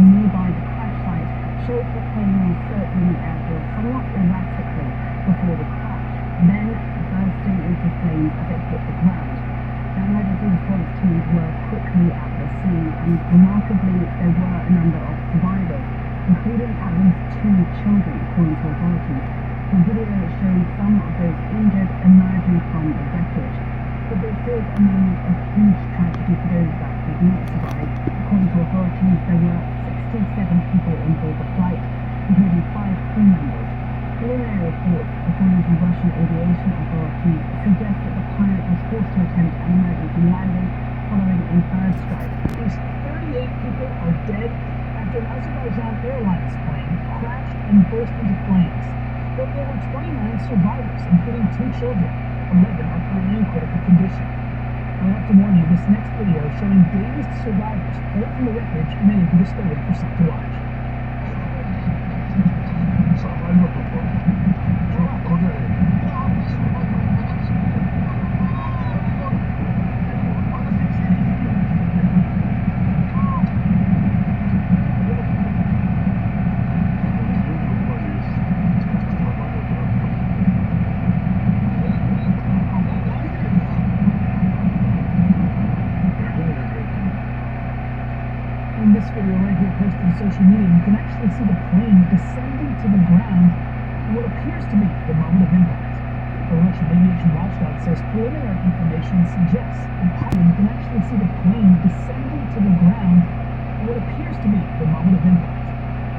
nearby the crash site showed the plane was circling the airfield somewhat erratically before the crash, then bursting into flames as it hit the ground. Emergency response teams were quickly at the scene, and remarkably, there were a number of survivors, including at least 2 children, according to authorities. The video shows some of those injured emerging from the wreckage. But this is a moment of huge tragedy for those that did not survive. According to authorities, there were 67 people on board the flight, including 5 crew members. Preliminary reports, according to Russian aviation authorities, suggest that the pilot was forced to attempt an emergency landing following a bird strike. At least 38 people are dead after an Azerbaijan Airlines plane crashed and burst into flames. But there were 29 survivors, including 2 children. 11 are currently in critical condition. I have to warn you, this next video showing dazed survivors pulled from the wreckage may be disturbing for some to watch. In this video right here posted on social media, you can actually see the plane descending to the ground in what appears to be the moment of impact. The Russian aviation watchdog says preliminary information suggests you can actually see the plane descending to the ground in what appears to be the moment of impact.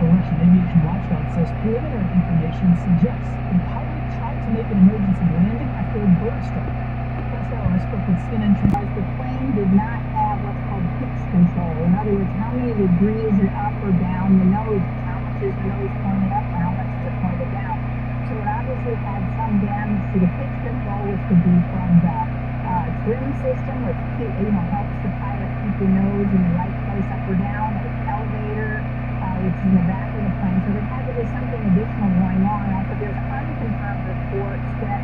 The Russian aviation watchdog says preliminary information suggests the pilot tried to make an emergency landing after a bird struck. Last hour I spoke with CNN. The plane did not have what's called pitch control. In other words, how many degrees is up or down the nose, how much is the nose pointed up, or how much is it pointed down. So it obviously had some damage to the pitch control, which could be from the trim system, which helps the pilot keep the nose in the right place up or down, or the elevator, which is in the back of the plane. So there had to be something additional going on. Also, there's unconfirmed reports that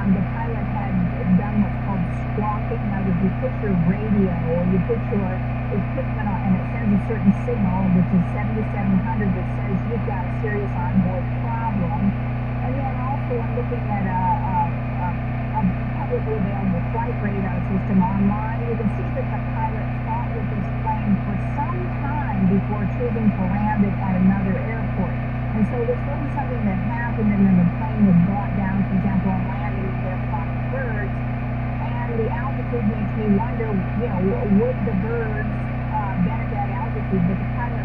the pilot had done what's called squawking. Now, if you put your radio or you put your equipment on and it sends a certain signal, which is 7700, that says you've got a serious onboard problem. And then also I'm looking at a publicly available flight radar system online. You can see that the pilot fought with this plane for some time before choosing to land it at another airport. And so this wasn't something that happened and then the plane was brought down, for example, on landing their flying birds. And the altitude makes me wonder, would the birds been at that altitude? But the pilot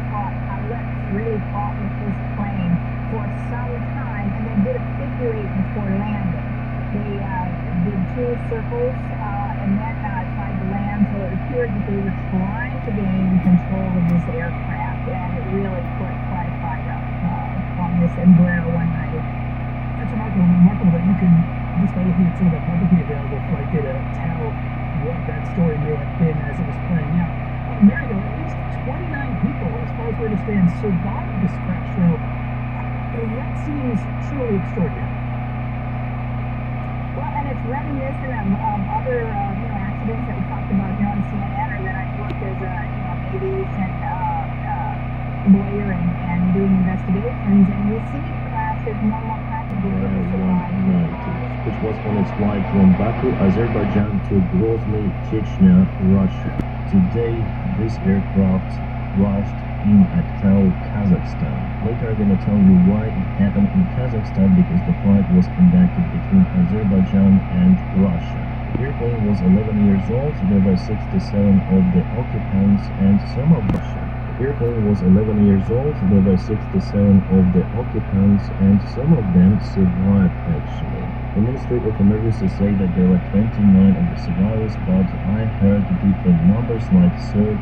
pilots really fought with this plane for some time and then did a figure 8 before landing. They did 2 circles and then tried to land, so it appeared that they were trying to gain control of this aircraft, and it really put quite a fight up on this Embraer 190. That's remarkable that you can, just by looking at some of the publicly available flight data, tell what that story may have been as it was playing out. Mario, at least 29 people, as far as we understand, survived this crash. So that seems truly extraordinary. Well, and it's reminiscent of other accidents that we talked about here on CNN, or that I've worked as a aviation lawyer and doing investigations, and we see crashes more and more practically. Which was on its flight from Baku, Azerbaijan to Grozny, Chechnya, Russia. Today, this aircraft crashed in Aktau, Kazakhstan. Later I'm gonna tell you why it happened in Kazakhstan, because the flight was conducted between Azerbaijan and Russia. The airplane was 11 years old, there were 67 of the occupants and some of Russia. The airplane was 11 years old, there were 67 of the occupants and some of them survived actually. The Ministry of Emergency say that there were 29 of the survivors, but I heard different numbers like 32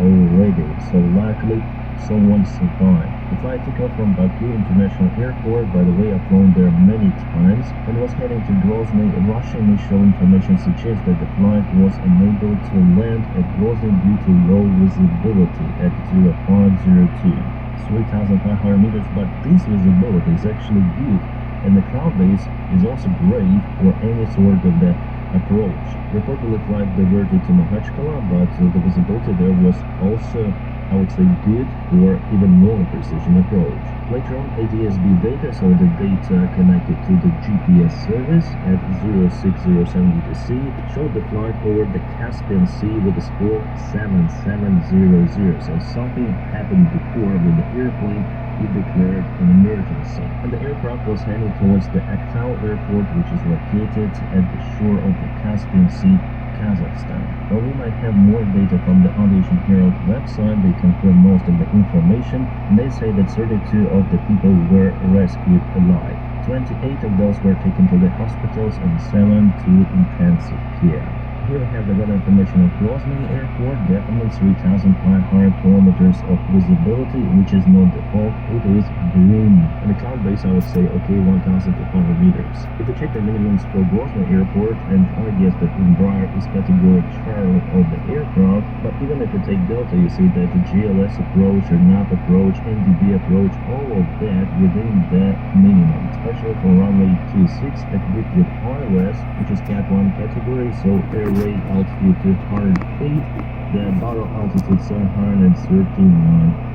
already, so likely someone survived. The flight took off from Baku International Airport. By the way, I've flown there many times, and was heading to Grozny. Russian initial information suggests that the flight was unable to land at Grozny due to low visibility at 0502, 3,500 meters, but this visibility is actually good, and the cloud base is also great for any sort of the approach. Reportedly, flight diverted to Makhachkala, but the visibility there was also I would say good or even more precision approach. Later on, ATSB data, so the data connected to the GPS service at 0607 UTC, showed the flight over the Caspian Sea with a score 7700. So something happened before with the airplane. It declared an emergency, and the aircraft was heading towards the Aktau airport, which is located at the shore of the Caspian Sea, Kazakhstan. While we might have more data from the Aviation Herald website, they confirm most of the information, and they say that 32 of the people were rescued alive. 28 of those were taken to the hospitals and 7 to intensive care. Here we have the weather information of Grozny Airport, definitely 3,500 kilometers of visibility, which is not the fault, it is green. And the cloud base, I would say, okay, 1,200 meters. If you check the minimums for Grozny Airport, and I guess that Embraer is category Charlie of the aircraft, but even if you take Delta, you see that the GLS approach, or NAP approach, NDB approach, all of that within the minimum, especially for runway 26 equipped with ROS, which is Cat 1 category, so airway altitude 200 feet, the bottom altitude 739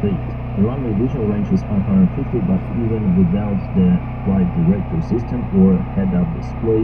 feet. The runway visual range is 550, but even without the flight director system or head-up display,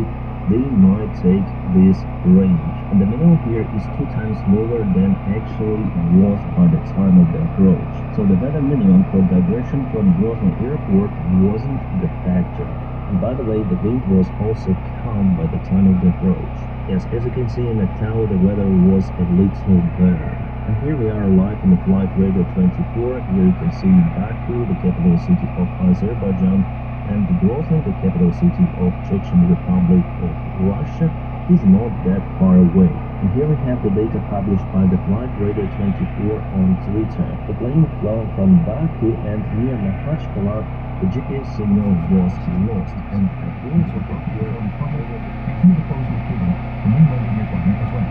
they might take this range. And the minimum here is 2 times lower than actually was by the time of the approach. So the weather minimum for diversion from Grozny Airport wasn't the factor. And by the way, the wind was also calm by the time of the approach. Yes, as you can see in Aktau, the weather was a little better. And here we are live in the flight radar 24. Here you can see Baku, the capital city of Azerbaijan, and Grozny, the capital city of Chechen Republic of Russia, is not that far away. And here we have the data published by the flight radar 24 on Twitter. The plane flown from Baku, and near Makhachkala, the GPS signal was lost, and according to the the main landing equipment as well.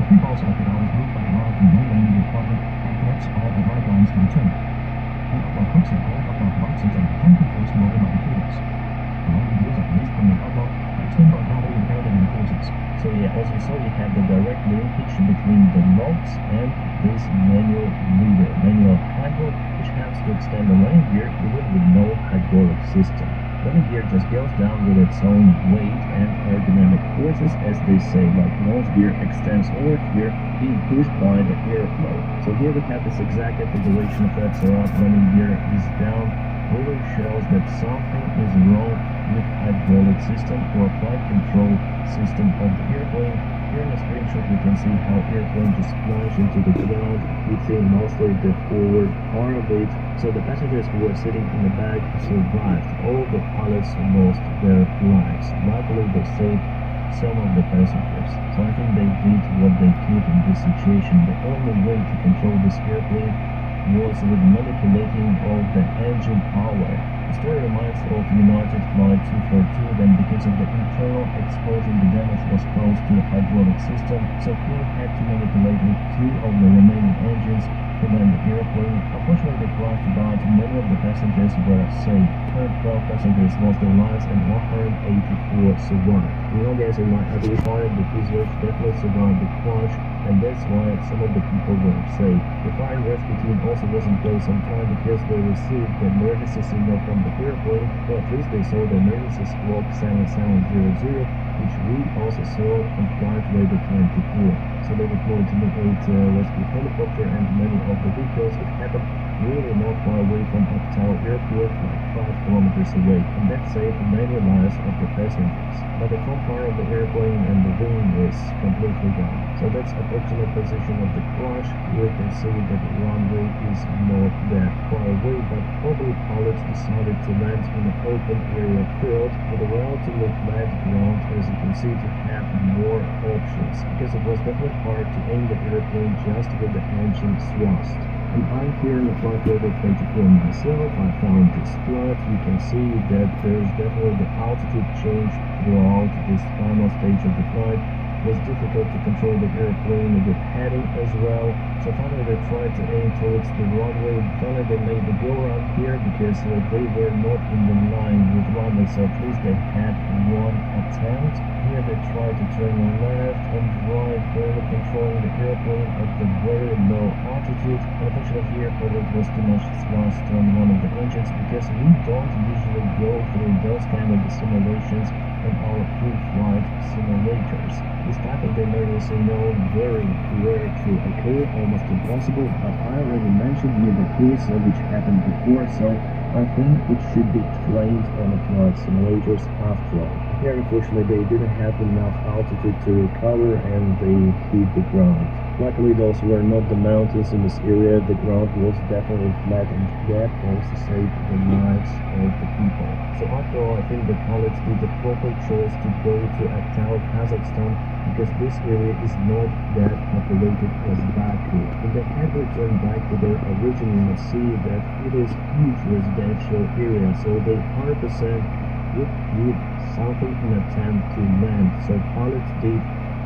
The free-fall circuit is moved by the large main landing equipment and connects all Atlantic lines to the terminal. And upon quick signal, upon boxes and can control slow landing cables. The landing gears are released from the outlook and turned by gravity and aerodynamic forces. So yeah, as you saw, you have the direct linkage between the logs and this manual hydro, which helps to extend the landing gear even with no hydraulic system. Landing gear just goes down with its own weight and aerodynamic forces, as they say, like nose gear extends over here, being pushed by the airflow. So here we have this exact configuration of that setup. Landing gear is down, really shows that something is wrong with hydraulic system or flight control system of the airplane. Here in the screenshot we can see how airplane just plunged into the ground, hitting mostly the forward part of it. So the passengers who were sitting in the back survived. All the pilots lost their lives. Luckily they saved some of the passengers. So I think they did what they could in this situation. The only way to control this airplane was with manipulating of the engine power. The story reminds of United Flight 242, then because of the internal explosion, the damage was caused to the hydraulic system, so crew had to manipulate with 2 of the remaining engines to land the airplane. Unfortunately, they crashed, but many of the passengers were saved. 12 passengers lost their lives and 184 survived. You know, guys, in my Airline, the fuselages definitely survived the crash, and that's why some of the people were saved. The fire and rescue team also wasn't placed on time because they received the emergency signal from the airplane, but at least they saw the emergency squawk 7700, which we also saw on flight radar 24. So they deployed to locate rescue helicopter and many of the vehicles. It happened really not far away from Aktau airport, like 5 kilometers away, and that saved many lives of the passengers. But the front part of the airplane and the wing is completely gone. So that's approximate position of the crash. You can see that the runway is not that far away, but probably pilots decided to land in an open area field with a relatively flat ground, as you can see, to have more options, because it was definitely hard to aim the airplane just with the engine thrust. And I'm here in the flight radar 24 myself. I found this flight. You can see that there's definitely the altitude change throughout this final stage of the flight. It was difficult to control the airplane with heading as well. So finally they tried to aim towards the runway. Finally they made the go around here because they were not in the line with runway, so at least they had one attempt. Here here they try to turn left and right, barely controlling the airplane at the very low altitude. And unfortunately here, probably it was too much thrust on one of the engines, because we don't usually go through those kind of simulations in our pre-flight simulators. This type of emergency known very rare to occur, almost impossible, but I already mentioned here the case which happened before, so I think it should be trained on the flight simulators after all. Here, unfortunately, they didn't have enough altitude to recover and they hit the ground. Luckily, those were not the mountains in this area. The ground was definitely flat, and that also saved the lives of the people. So after all, I think the pilots did the proper choice to go to Aktau, Kazakhstan, because this area is not that populated as Baku. If they had returned back to their origin, you must see that it is a huge residential area, so they 100% would need something in attempt to land. So pilots did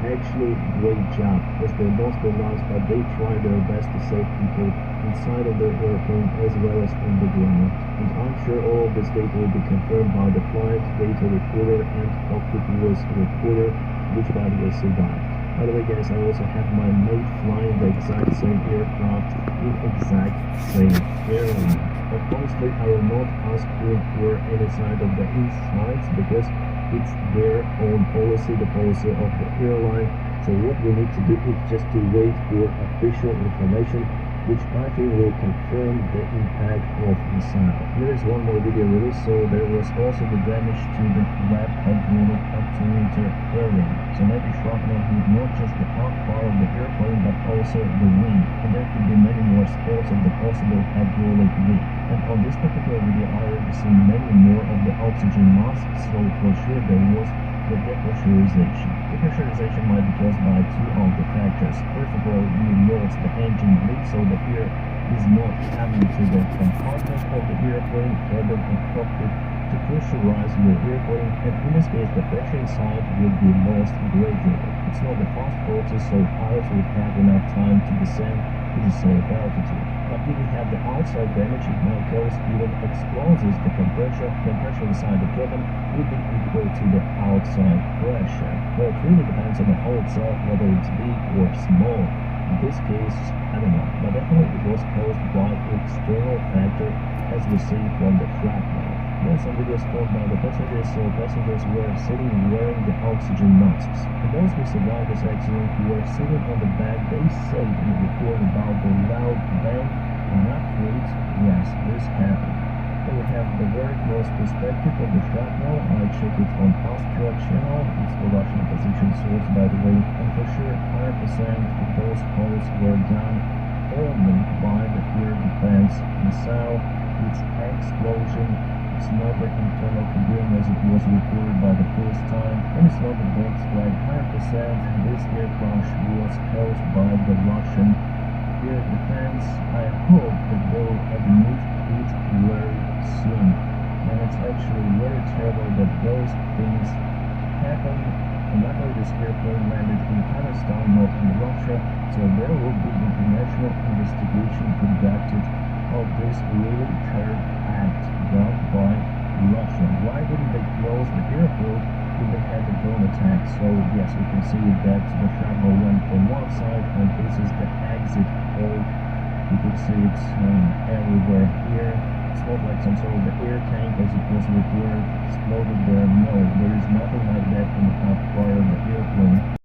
actually great job, because they lost their lives, but they tried their best to save people inside of their airplane as well as on the ground. And I'm sure all of this data will be confirmed by the flight data recorder and cockpit voice recorder, which by the way survived. By the way guys, I also have my mate flying the exact same aircraft in exact same airline. But honestly, I will not ask him for any side of the insights, because it's their own policy, the policy of the airline. So what we need to do is just to wait for official information, which I think will confirm the impact of the missile. There is one more video released, so there was also the damage to the flat hydraulic actuator fairing. So maybe shrapnel hit not just the out part of the airplane, but also the wing. And there could be many more spots of the possible hydraulic leak. And on this particular video, I already seen many more of the oxygen masks, so for sure there was the depressurization. Depressurization might be caused by two of the factors. First of all, you lost the engine bleed, so the air is not coming to the compartment of the airplane, cabin and cockpit to pressurize your airplane, and in this case the pressure inside will be lost gradually. It's not the fast process, so pilots will have enough time to descend to the safe altitude. But if you have the outside damage, it might cause even explosives. The compression inside the cabin will be equal to the outside pressure. Well, it really depends on the hull itself, whether it's big or small. In this case, I don't know, but definitely it was caused by external factor, as we see from the shrapnel. There are some videos caught by the passengers, so passengers were sitting wearing the oxygen masks. And those who survived this accident who were sitting on the back, they say in the report about the loud bang and afterwards, yes, this happened. Then we have the very close perspective of the shrapnel. I checked it on Aktau channel. It's the Russian position source, by the way. And for sure, 100% of those holes were done only by the air defense missile. Its explosion, it's not the internal cabin as it was reported by the first time, and it's not the bird strike. 100% this air crash was caused by the Russian air defense. I hope that they will admit it very soon. And it's actually very terrible that those things happen. And luckily this airplane landed in Kazakhstan, not in Russia, so there will be international investigation conducted of this really terrible act done by Russia. Why didn't they close the airport if they had the drone attack? So yes, you can see that the shrapnel went from one side, and this is the exit hole. You can see it's everywhere here. It's not like some sort of the air tank as it was reported exploded there. No, there is nothing like that in the top part of the airplane.